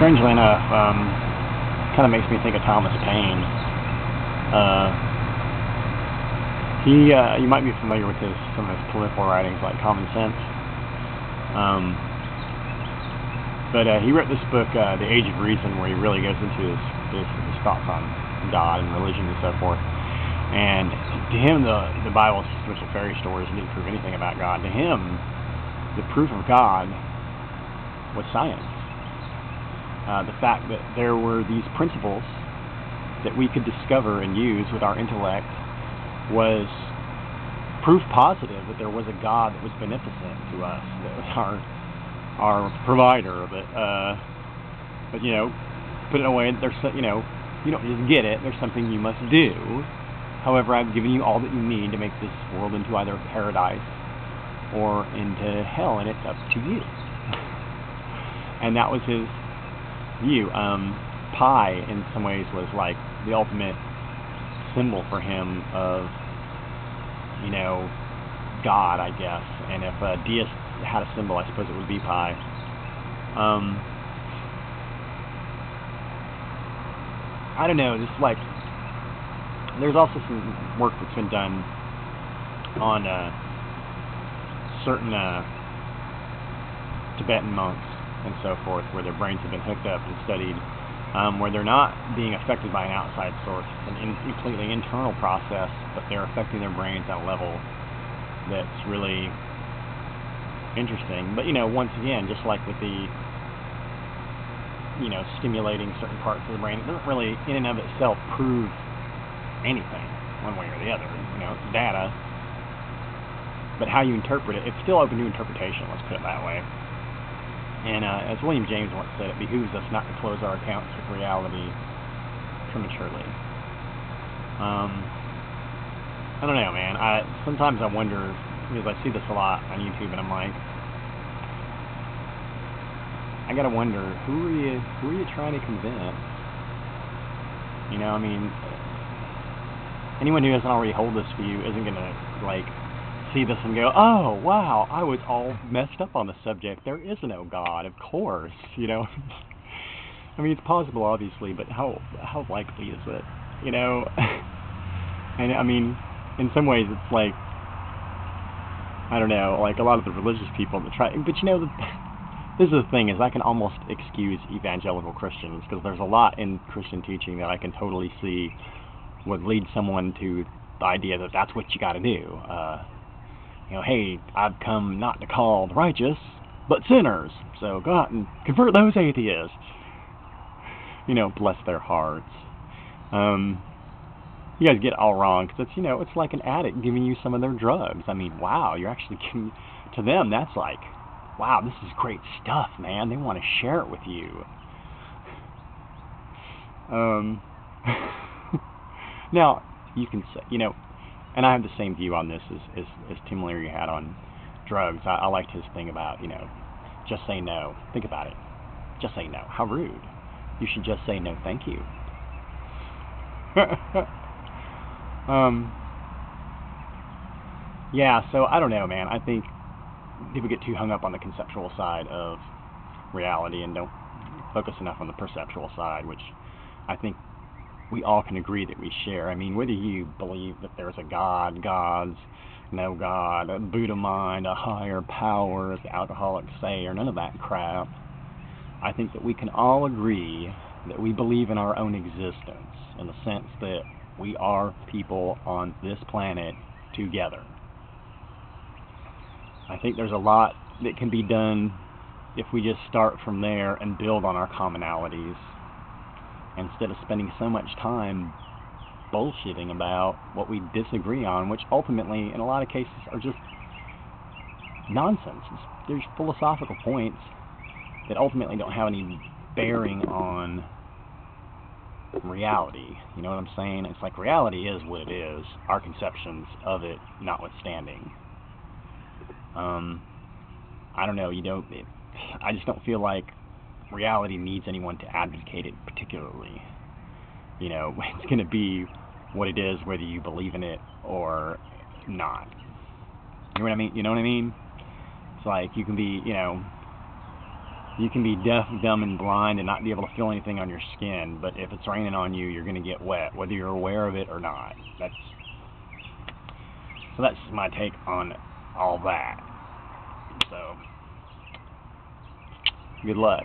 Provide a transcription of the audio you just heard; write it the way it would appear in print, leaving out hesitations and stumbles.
strangely enough, kind of makes me think of Thomas Paine. You might be familiar with some of his political writings, like Common Sense. But he wrote this book, The Age of Reason, where he really goes into his thoughts on God and religion and so forth. And to him, the Bible is just a bunch of fairy stories and didn't prove anything about God. To him, the proof of God was science. The fact that there were these principles that we could discover and use with our intellect was proof positive that there was a God that was beneficent to us, that was our provider. But put it away. There's you don't just get it. There's something you must do. However, I've given you all that you need to make this world into either paradise or into hell, and it's up to you. And that was his view. Pi, in some ways, was like the ultimate symbol for him of, God, I guess. And if a deist had a symbol, I suppose it would be pi. I don't know, just like, there's also some work that's been done on certain Tibetan monks and so forth, where their brains have been hooked up and studied, where they're not being affected by an outside source. It's a completely internal process, but they're affecting their brains at a level that's really interesting. But, once again, just like with the, stimulating certain parts of the brain, it doesn't really, in and of itself, prove anything, one way or the other. It's data. But how you interpret it, it's still open to interpretation, let's put it that way. And as William James once said, it behooves us not to close our accounts with reality prematurely. I don't know, man. Sometimes I wonder, because I see this a lot on YouTube, and I'm like, I gotta wonder, who are you trying to convince? Anyone who doesn't already hold this view isn't gonna see this and go, oh wow, I was all messed up on the subject. There is no God, of course. It's possible, obviously, but how likely is it? And in some ways, it's like, I don't know, like a lot of the religious people that try, but this is the thing, is I can almost excuse evangelical Christians, because there's a lot in Christian teaching that I can totally see would lead someone to the idea that that's what you got to do. Hey, I've come not to call the righteous, but sinners. So go out and convert those atheists. Bless their hearts. You guys get it all wrong, because it's, it's like an addict giving you some of their drugs. Wow, you're actually giving, to them, that's like, wow, this is great stuff, man. They want to share it with you. Now, you can say, and I have the same view on this as Tim Leary had on drugs. I liked his thing about, just say no. Think about it. Just say no. How rude. You should just say no, thank you. Yeah, so I don't know, man. I think people get too hung up on the conceptual side of reality and don't focus enough on the perceptual side, which I think we all can agree that we share. Whether you believe that there's a God, gods, no God, a Buddha mind, a higher power, as the alcoholics say, or none of that crap, I think that we can all agree that we believe in our own existence, in the sense that we are people on this planet together. I think there's a lot that can be done if we just start from there and build on our commonalities, instead of spending so much time bullshitting about what we disagree on, which ultimately, in a lot of cases, are just nonsense. There's philosophical points that ultimately don't have any bearing on reality. You know what I'm saying? It's like reality is what it is, our conceptions of it notwithstanding. I don't know, I just don't feel like reality needs anyone to advocate it particularly. It's going to be what it is, whether you believe in it or not. You know what I mean? It's like you can be, You can be deaf, dumb, and blind and not be able to feel anything on your skin, but if it's raining on you, you're going to get wet, whether you're aware of it or not. So that's my take on all that. So, good luck.